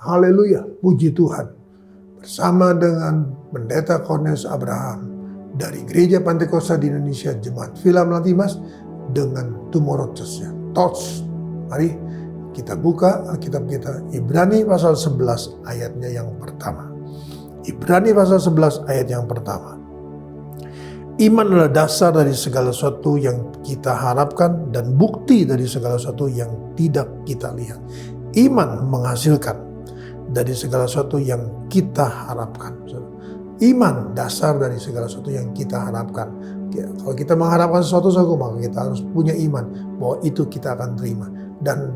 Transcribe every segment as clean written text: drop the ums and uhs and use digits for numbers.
Haleluya, puji Tuhan. Bersama dengan Pendeta Cornelius Abraham dari Gereja Pantekosta di Indonesia, Jemaat Villa Melati Mas, dengan Tomorrow Thoughts. Mari kita buka Alkitab kita, Ibrani pasal 11 ayatnya yang pertama. Ibrani pasal 11 ayat yang pertama. Iman adalah dasar dari segala sesuatu yang kita harapkan dan bukti dari segala sesuatu yang tidak kita lihat. Iman menghasilkan dari segala sesuatu yang kita harapkan. Iman dasar dari segala sesuatu yang kita harapkan. Kalau kita mengharapkan sesuatu, maka kita harus punya iman bahwa itu kita akan terima. Dan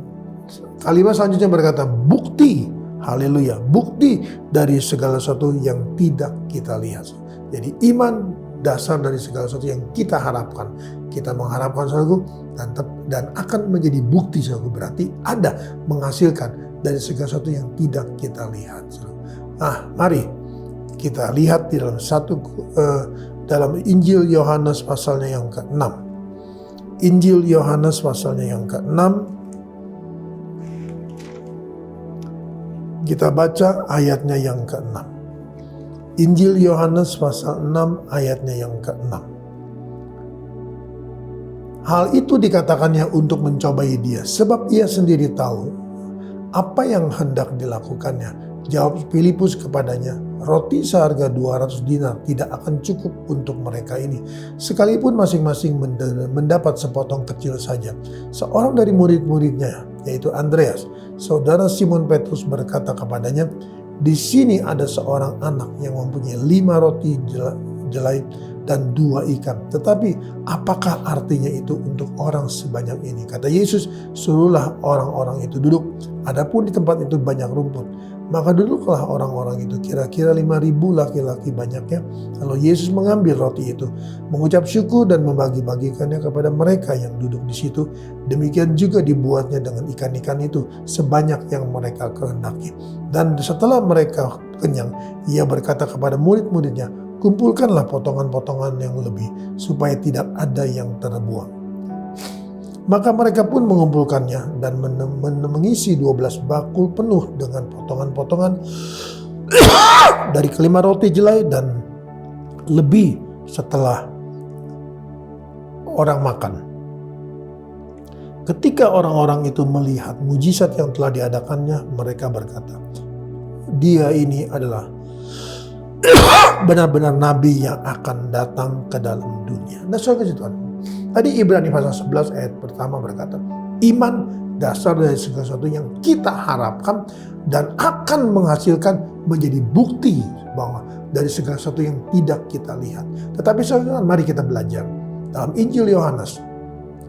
kalimat selanjutnya berkata, bukti, haleluya, bukti dari segala sesuatu yang tidak kita lihat. Jadi iman dasar dari segala sesuatu yang kita harapkan. Kita mengharapkan sesuatu dan akan menjadi bukti sesuatu, berarti ada menghasilkan dari segala sesuatu yang tidak kita lihat. Nah, mari kita lihat di dalam Injil Yohanes pasalnya yang ke-6. Injil Yohanes pasalnya yang ke-6. Kita baca ayatnya yang ke-6. Injil Yohanes pasal 6 ayatnya yang ke-6. Hal itu dikatakannya untuk mencobai dia, sebab ia sendiri tahu apa yang hendak dilakukannya. Jawab Filipus kepadanya, roti seharga 200 dinar tidak akan cukup untuk mereka ini, sekalipun masing-masing mendapat sepotong kecil saja. Seorang dari murid-muridnya, yaitu Andreas, saudara Simon Petrus, berkata kepadanya, di sini ada seorang anak yang mempunyai 5 roti jelai dan 2 ikan. Tetapi apakah artinya itu untuk orang sebanyak ini? Kata Yesus, suruhlah orang-orang itu duduk. Adapun di tempat itu banyak rumput. Maka duduklah orang-orang itu, kira-kira 5.000 laki-laki banyaknya. Lalu Yesus mengambil roti itu, mengucap syukur dan membagi-bagikannya kepada mereka yang duduk di situ. Demikian juga dibuatnya dengan ikan-ikan itu, sebanyak yang mereka kehendaki. Dan setelah mereka kenyang, ia berkata kepada murid-muridnya, kumpulkanlah potongan-potongan yang lebih, supaya tidak ada yang terbuang. Maka mereka pun mengumpulkannya dan mengisi 12 bakul penuh dengan potongan-potongan dari kelima roti jelai dan lebih setelah orang makan. Ketika orang-orang itu melihat mujizat yang telah diadakannya, mereka berkata, dia ini adalah benar-benar nabi yang akan datang ke dalam dunia. Nah, saudara Tuhan, tadi Ibrani pasal 11 ayat pertama berkata, iman dasar dari segala sesuatu yang kita harapkan dan akan menghasilkan menjadi bukti bahwa dari segala sesuatu yang tidak kita lihat. Tetapi saudara, mari kita belajar dalam Injil Yohanes.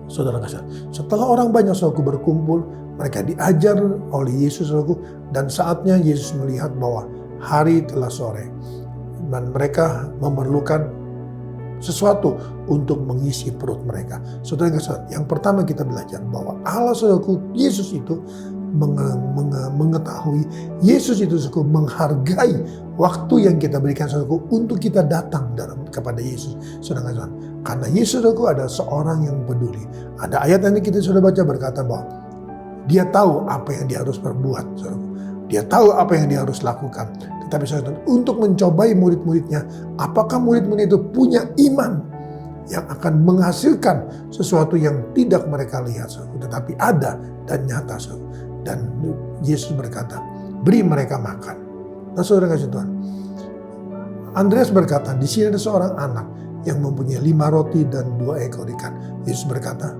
Saudara kasih, setelah orang banyak saudara berkumpul, mereka diajar oleh Yesus saudara, dan saatnya Yesus melihat bahwa hari telah sore dan mereka memerlukan sesuatu untuk mengisi perut mereka. Saudara kasih, yang pertama kita belajar bahwa Allah saudaraku, Yesus itu mengetahui, Yesus itu saudaraku menghargai waktu yang kita berikan saudaraku untuk kita datang kepada Yesus. Saudara kasih, karena Yesus saudaraku ada seorang yang peduli. Ada ayat yang kita sudah baca berkata bahwa dia tahu apa yang dia harus perbuat, saudaraku. Dia tahu apa yang dia harus lakukan. Tetapi saudara, untuk mencobai murid-muridnya, apakah murid-murid itu punya iman yang akan menghasilkan sesuatu yang tidak mereka lihat, saudara, tetapi ada dan nyata, saudara. Dan Yesus berkata, beri mereka makan. Nah, saudara kasih Tuhan, Andreas berkata, di sini ada seorang anak yang mempunyai 5 roti dan 2 ekor ikan. Yesus berkata,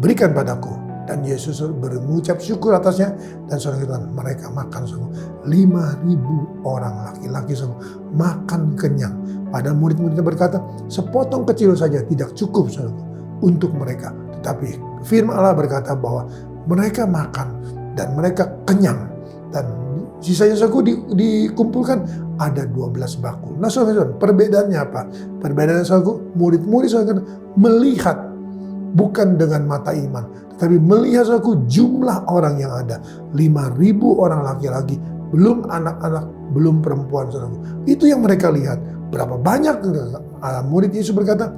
berikan padaku. Dan Yesus mengucap syukur atasnya, dan saudara, mereka makan semua. 5.000 orang laki-laki semua makan kenyang. Pada murid-muridnya berkata, sepotong kecil saja tidak cukup, saudara, untuk mereka. Tetapi firman Allah berkata bahwa mereka makan dan mereka kenyang. Dan sisanya saudara dikumpulkan ada 12 bakul. Nah saudara, perbedaannya apa? Perbedaannya saudara, murid-murid saudara melihat bukan dengan mata iman, tetapi melihat saudaraku jumlah orang yang ada. 5.000 orang laki-laki, belum anak-anak, belum perempuan saudaraku. Itu yang mereka lihat. Berapa banyak? Murid Yesus berkata,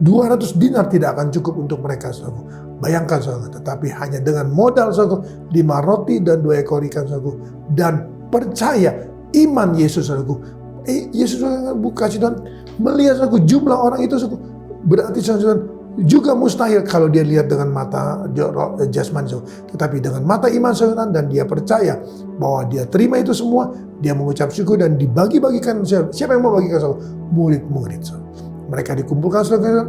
200 dinar tidak akan cukup untuk mereka, saudaraku. Bayangkan, saudaraku, tetapi hanya dengan modal, saudaraku, 5 roti dan 2 ekor ikan, saudaraku, dan percaya iman Yesus, saudaraku. Yesus kasih Tuhan melihat, saudaraku, jumlah orang itu, saudaraku, berarti saudaraku juga mustahil kalau dia lihat dengan mata jasmani, tetapi dengan mata iman, saudara, dan dia percaya bahwa dia terima itu semua, dia mengucap syukur dan dibagi-bagikan. Siapa yang mau bagikan, saudara? Murid-murid, saudara. Mereka dikumpulkan, saudara,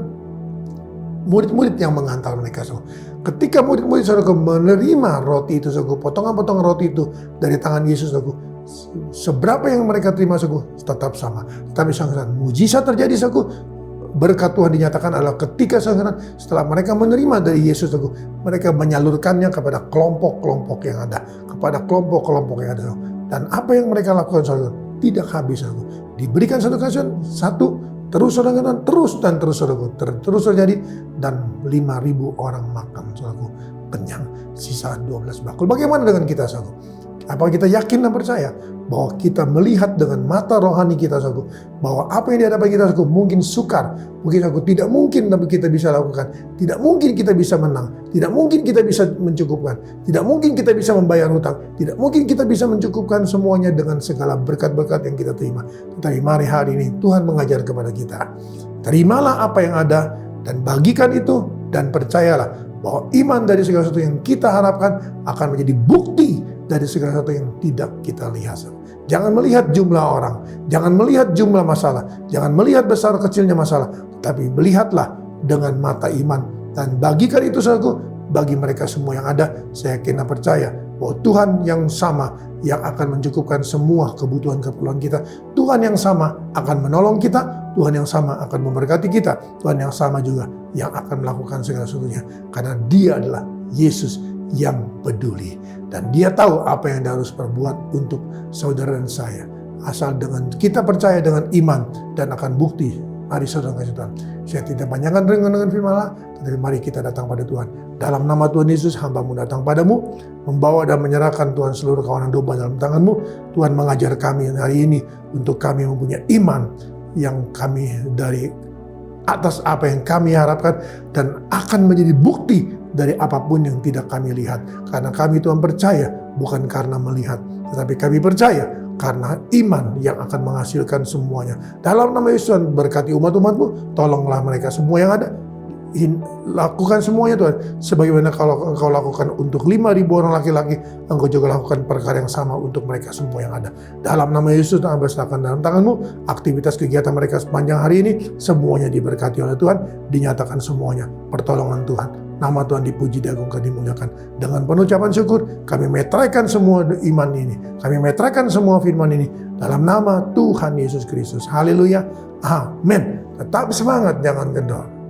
murid-murid yang mengantar mereka, saudara. Ketika murid-murid, saudara, menerima roti itu, saudara, potongan-potongan roti itu dari tangan Yesus, saudara, seberapa yang mereka terima, saudara, tetap sama. Tetapi, saudara, mujizat terjadi, saudara. Berkat Tuhan dinyatakan adalah ketika setelah mereka menerima dari Yesus, mereka menyalurkannya kepada kelompok-kelompok yang ada, kepada kelompok-kelompok yang ada. Dan apa yang mereka lakukan, saudara, tidak habis, saudara. Diberikan satu kasihan, satu, terus, saudara, terus dan terus, saudara, terus terjadi, dan 5.000 orang makan, saudara, kenyang, sisa 12 bakul. Bagaimana dengan kita, saudara? Apakah kita yakin dan percaya bahwa kita melihat dengan mata rohani kita, saudara, bahwa apa yang dihadapan kita, saudara, mungkin sukar, mungkin, saudara, tidak mungkin tapi kita bisa lakukan, tidak mungkin kita bisa menang, tidak mungkin kita bisa mencukupkan, tidak mungkin kita bisa membayar hutang, tidak mungkin kita bisa mencukupkan semuanya dengan segala berkat-berkat yang kita terima. Tetapi mari hari ini Tuhan mengajar kepada kita, terimalah apa yang ada dan bagikan itu, dan percayalah bahwa iman dari segala sesuatu yang kita harapkan akan menjadi bukti dari segala sesuatu yang tidak kita lihat. Jangan melihat jumlah orang, jangan melihat jumlah masalah, jangan melihat besar kecilnya masalah, tapi melihatlah dengan mata iman dan bagikan itu, saudaraku, bagi mereka semua yang ada. Saya yakin dan percaya bahwa Tuhan yang sama yang akan mencukupkan semua kebutuhan-keperluan kita. Tuhan yang sama akan menolong kita, Tuhan yang sama akan memberkati kita, Tuhan yang sama juga yang akan melakukan segala sesuatunya, karena Dia adalah Yesus yang peduli. Dan Dia tahu apa yang Dia harus perbuat untuk saudara dan saya. Asal dengan kita percaya dengan iman dan akan bukti. Mari saudara kasih Tuhan. Saya tidak panjangkan dengan firman Allah, tetapi mari kita datang pada Tuhan. Dalam nama Tuhan Yesus, hamba-Mu datang padamu, membawa dan menyerahkan Tuhan seluruh kawanan domba dalam tangan-Mu. Tuhan mengajar kami hari ini untuk kami mempunyai iman yang kami dari atas apa yang kami harapkan dan akan menjadi bukti dari apapun yang tidak kami lihat. Karena kami, Tuhan, percaya bukan karena melihat, tetapi kami percaya karena iman yang akan menghasilkan semuanya. Dalam nama Yesus, Tuhan, berkati umat-umat-Mu, tolonglah mereka semua yang ada. Lakukan semuanya, Tuhan, sebagaimana kalau Engkau lakukan untuk 5.000 orang laki-laki, Engkau juga lakukan perkara yang sama untuk mereka semua yang ada. Dalam nama Yesus, Tuhan, serahkan dalam tangan-Mu aktivitas kegiatan mereka sepanjang hari ini, semuanya diberkati oleh Tuhan, dinyatakan semuanya pertolongan Tuhan. Nama Tuhan dipuji, diagungkan, dimuliakan. Dengan penuh ucapan syukur, kami metraikan semua iman ini, kami metraikan semua firman ini dalam nama Tuhan Yesus Kristus. Haleluya, amin. Tetap semangat, jangan kendor.